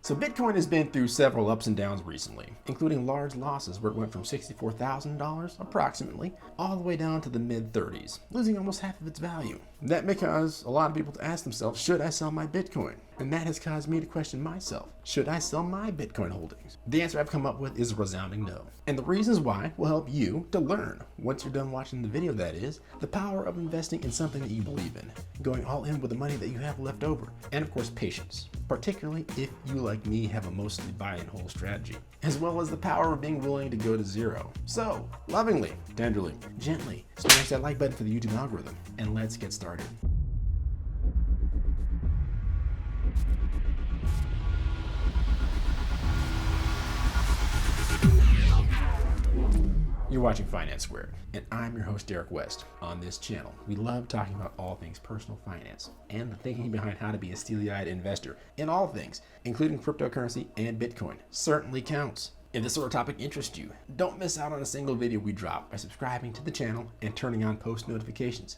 So Bitcoin has been through several ups and downs recently, including large losses where it went from $64,000 approximately all the way down to the mid-30s, losing almost half of its value. That may cause a lot of people to ask themselves, should I sell my Bitcoin? And that has caused me to question myself, should I sell my Bitcoin holdings? The answer I've come up with is a resounding no. And the reasons why will help you to learn, once you're done watching the video that is, the power of investing in something that you believe in, going all in with the money that you have left over, and of course patience, particularly if you like me have a mostly buy and hold strategy, as well as the power of being willing to go to zero. So, lovingly, tenderly, gently, smash that like button for the YouTube algorithm, and let's get started. You're watching Finance Squared, and I'm your host, Derek West. On this channel, we love talking about all things personal finance and the thinking behind how to be a steely-eyed investor in all things, including cryptocurrency and Bitcoin. Certainly counts. If this sort of topic interests you, don't miss out on a single video we drop by subscribing to the channel and turning on post notifications.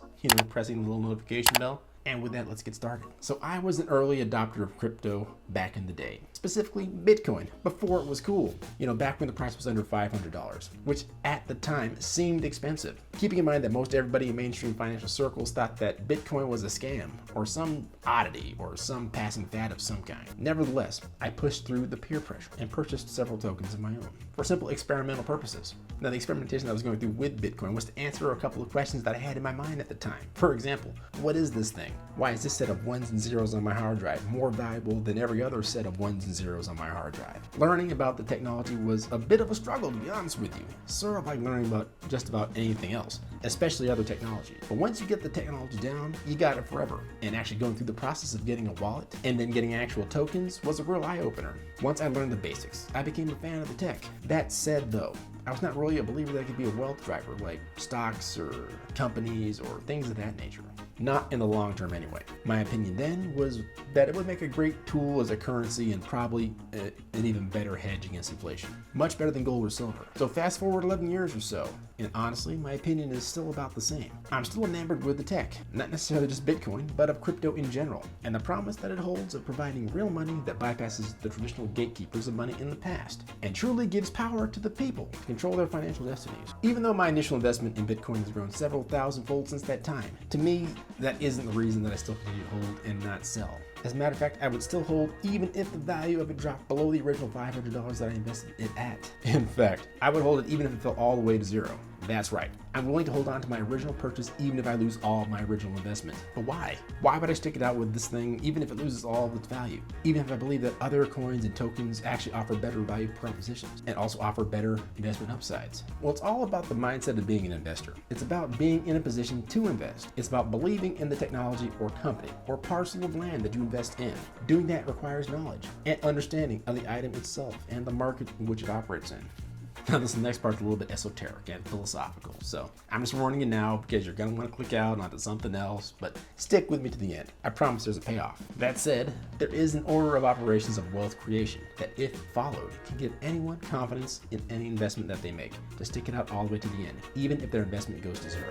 Pressing the little notification bell. And with that, let's get started. So I was an early adopter of crypto back in the day, specifically Bitcoin, before it was cool. Back when the price was under $500, which at the time seemed expensive. Keeping in mind that most everybody in mainstream financial circles thought that Bitcoin was a scam or some oddity or some passing fad of some kind. Nevertheless, I pushed through the peer pressure and purchased several tokens of my own for simple experimental purposes. Now, the experimentation I was going through with Bitcoin was to answer a couple of questions that I had in my mind at the time. For example, what is this thing? Why is this set of ones and zeros on my hard drive more valuable than every other set of ones and zeros on my hard drive? Learning about the technology was a bit of a struggle, to be honest with you. Sort of like learning about just about anything else, especially other technology. But once you get the technology down, you got it forever. And actually going through the process of getting a wallet and then getting actual tokens was a real eye-opener. Once I learned the basics, I became a fan of the tech. That said though, I was not really a believer that it could be a wealth driver like stocks or companies or things of that nature. Not in the long term anyway. My opinion then was that it would make a great tool as a currency and probably an even better hedge against inflation. Much better than gold or silver. So fast forward 11 years or so, and honestly, my opinion is still about the same. I'm still enamored with the tech, not necessarily just Bitcoin, but of crypto in general, and the promise that it holds of providing real money that bypasses the traditional gatekeepers of money in the past, and truly gives power to the people to control their financial destinies. Even though my initial investment in Bitcoin has grown several thousand-fold since that time, to me, that isn't the reason that I still continue to hold and not sell. As a matter of fact, I would still hold even if the value of it dropped below the original $500 that I invested it at. In fact, I would hold it even if it fell all the way to zero. That's right. I'm willing to hold on to my original purchase even if I lose all of my original investment. But why? Why would I stick it out with this thing even if it loses all of its value? Even if I believe that other coins and tokens actually offer better value propositions and also offer better investment upsides? Well, it's all about the mindset of being an investor. It's about being in a position to invest. It's about believing in the technology or company or parcel of land that you invest in. Doing that requires knowledge and understanding of the item itself and the market in which it operates in. Now, this next part's a little bit esoteric and philosophical, so I'm just warning you now because you're going to want to click out onto something else, but stick with me to the end. I promise there's a payoff. That said, there is an order of operations of wealth creation that, if followed, can give anyone confidence in any investment that they make to stick it out all the way to the end, even if their investment goes to zero.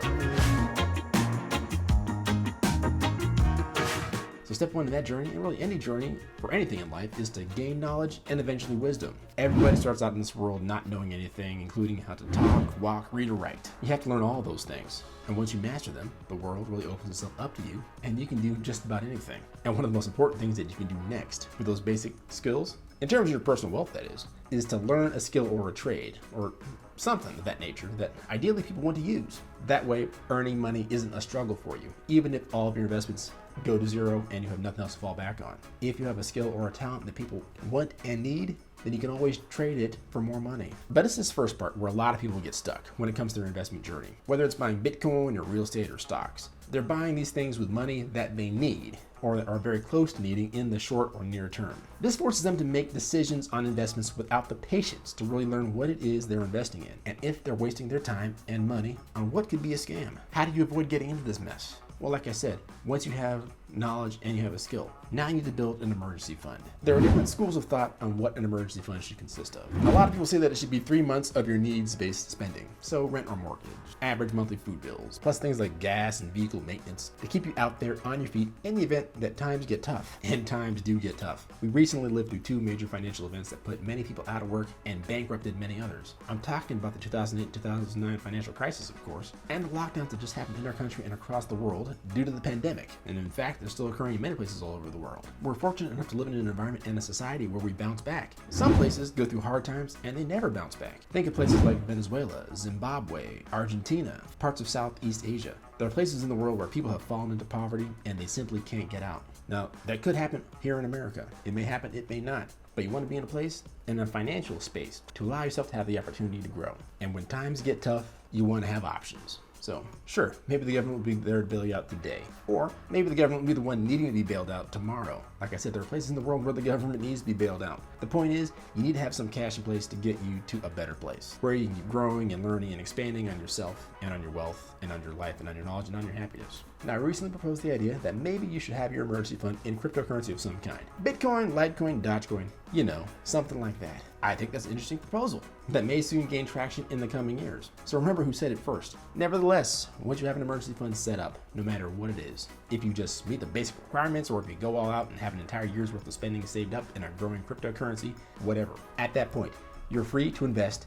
So step one in that journey, and really any journey for anything in life, is to gain knowledge and eventually wisdom. Everybody starts out in this world not knowing anything, including how to talk, walk, read, or write. You have to learn all those things. And once you master them, the world really opens itself up to you, and you can do just about anything. And one of the most important things that you can do next with those basic skills, in terms of your personal wealth that is to learn a skill or a trade, or something of that nature that ideally people want to use. That way, earning money isn't a struggle for you, even if all of your investments go to zero and you have nothing else to fall back on. If you have a skill or a talent that people want and need, then you can always trade it for more money. But it's this first part where a lot of people get stuck when it comes to their investment journey. Whether it's buying Bitcoin or real estate or stocks, they're buying these things with money that they need or that are very close to needing in the short or near term. This forces them to make decisions on investments without the patience to really learn what it is they're investing in, and if they're wasting their time and money on what could be a scam. How do you avoid getting into this mess? Well, like I said, once you have knowledge, and you have a skill. Now you need to build an emergency fund. There are different schools of thought on what an emergency fund should consist of. A lot of people say that it should be 3 months of your needs-based spending, so rent or mortgage, average monthly food bills, plus things like gas and vehicle maintenance to keep you out there on your feet in the event that times get tough, and times do get tough. We recently lived through 2 major financial events that put many people out of work and bankrupted many others. I'm talking about the 2008-2009 financial crisis, of course, and the lockdowns that just happened in our country and across the world due to the pandemic. And in fact, they're still occurring in many places all over the world. We're fortunate enough to live in an environment and a society where we bounce back. Some places go through hard times and they never bounce back. Think of places like Venezuela, Zimbabwe, Argentina, parts of Southeast Asia. There are places in the world where people have fallen into poverty and they simply can't get out. Now, that could happen here in America. It may happen, it may not. But you want to be in a place, in a financial space, to allow yourself to have the opportunity to grow. And when times get tough, you want to have options. So, sure, maybe the government will be there to bail you out today. Or maybe the government will be the one needing to be bailed out tomorrow. Like I said, there are places in the world where the government needs to be bailed out. The point is, you need to have some cash in place to get you to a better place, where you can keep growing and learning and expanding on yourself and on your wealth and on your life and on your knowledge and on your happiness. Now, I recently proposed the idea that maybe you should have your emergency fund in cryptocurrency of some kind. Bitcoin, Litecoin, Dogecoin, you know, something like that. I think that's an interesting proposal that may soon gain traction in the coming years. So remember who said it first. Nevertheless, once you have an emergency fund set up, no matter what it is, if you just meet the basic requirements or if you go all out and have an entire year's worth of spending saved up in a growing cryptocurrency, whatever, at that point, you're free to invest.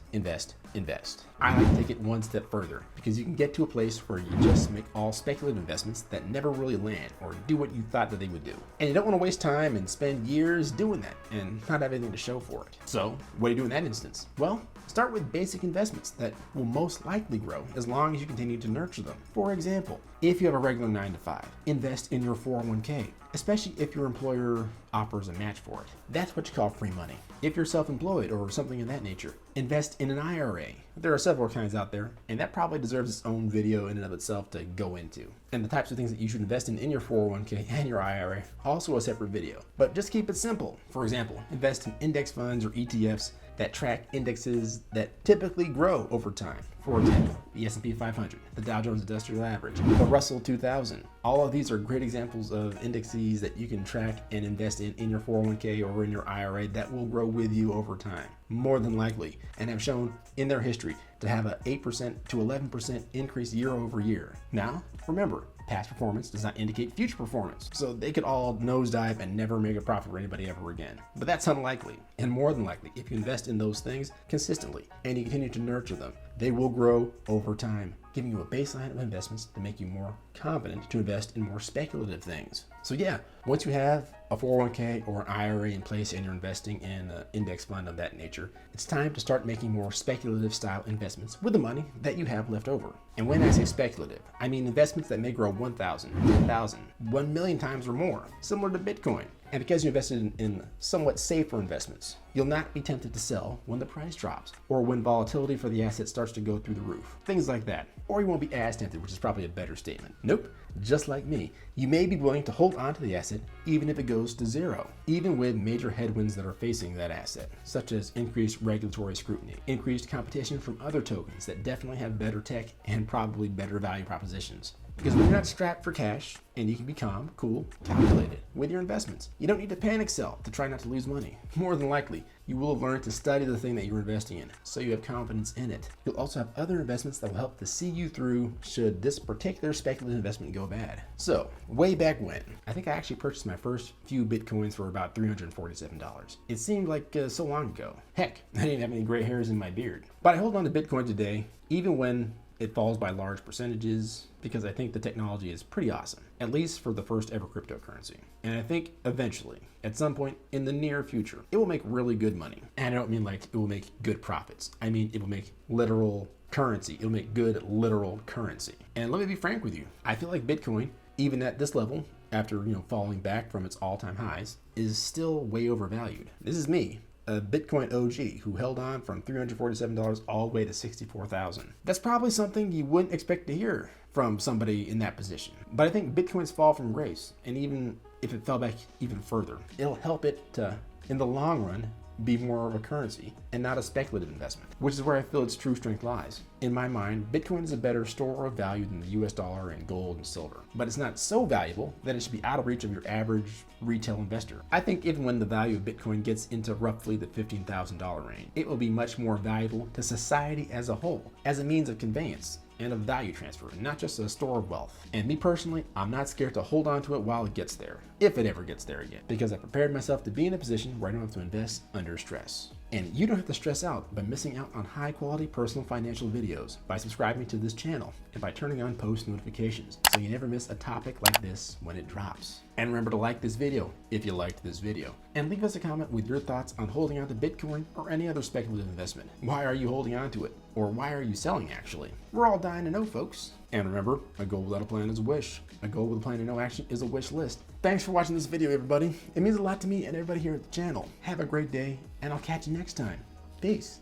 I like to take it one step further because you can get to a place where you just make all speculative investments that never really land or do what you thought that they would do. And you don't want to waste time and spend years doing that and not have anything to show for it. So what do you do in that instance? Well, start with basic investments that will most likely grow as long as you continue to nurture them. For example, if you have a regular 9-to-5, invest in your 401k, especially if your employer offers a match for it. That's what you call free money. If you're self-employed or something of that nature, invest in an IRA. There are several kinds out there, and that probably deserves its own video in and of itself to go into. And the types of things that you should invest in your 401k and your IRA, also a separate video. But just keep it simple. For example, invest in index funds or ETFs that track indexes that typically grow over time. For example, the S&P 500, the Dow Jones Industrial Average, the Russel 2000. All of these are great examples of indexes that you can track and invest in your 401k or in your IRA that will grow with you over time, more than likely, and have shown in their history to have an 8% to 11% increase year over year. Now, remember, past performance does not indicate future performance, so they could all nosedive and never make a profit for anybody ever again. But that's unlikely, and more than likely, if you invest in those things consistently and you continue to nurture them, they will grow over time, giving you a baseline of investments to make you more confident to invest in more speculative things. So yeah, once you have a 401k or an IRA in place and you're investing in an index fund of that nature, it's time to start making more speculative style investments with the money that you have left over. And when I say speculative, I mean investments that may grow 1,000, 10,000, 1 million times or more, similar to Bitcoin. And because you invested in somewhat safer investments, you'll not be tempted to sell when the price drops or when volatility for the asset starts to go through the roof. Things like that. Or you won't be as tempted, which is probably a better statement. Nope, just like me, you may be willing to hold on to the asset even if it goes to zero, even with major headwinds that are facing that asset, such as increased regulatory scrutiny, increased competition from other tokens that definitely have better tech and probably better value propositions. Because when you're not strapped for cash and you can be calm, cool, calculated with your investments, you don't need to panic sell to try not to lose money. More than likely, you will have learned to study the thing that you're investing in so you have confidence in it. You'll also have other investments that will help to see you through should this particular speculative investment go bad. So, way back when, I think I actually purchased my first few Bitcoins for about $347. It seemed like so long ago. Heck, I didn't have any gray hairs in my beard. But I hold on to Bitcoin today, even when it falls by large percentages, because I think the technology is pretty awesome, at least for the first ever cryptocurrency. And I think eventually, at some point in the near future, it will make really good money. And I don't mean like it will make good profits. I mean, it will make literal currency. It'll make good literal currency. And let me be frank with you. I feel like Bitcoin, even at this level, after falling back from its all-time highs, is still way overvalued. This is me, a Bitcoin OG who held on from $347 all the way to $64,000. That's probably something you wouldn't expect to hear from somebody in that position. But I think Bitcoin's fall from grace, and even if it fell back even further, it'll help it to, in the long run, be more of a currency and not a speculative investment, which is where I feel its true strength lies. In my mind, Bitcoin is a better store of value than the US dollar and gold and silver, but it's not so valuable that it should be out of reach of your average retail investor. I think even when the value of Bitcoin gets into roughly the $15,000 range, it will be much more valuable to society as a whole, as a means of conveyance and of value transfer, not just a store of wealth. And me personally, I'm not scared to hold on to it while it gets there, if it ever gets there again, because I prepared myself to be in a position where I don't have to invest under stress. And you don't have to stress out by missing out on high quality personal financial videos by subscribing to this channel and by turning on post notifications so you never miss a topic like this when it drops. And remember to like this video if you liked this video, and leave us a comment with your thoughts on holding on to Bitcoin or any other speculative investment. Why are you holding on to it? Or why are you selling actually? We're all dying to know, folks. And remember, a goal without a plan is a wish. A goal with a plan and no action is a wish list. Thanks for watching this video, everybody. It means a lot to me and everybody here at the channel. Have a great day, and I'll catch you next time. Peace.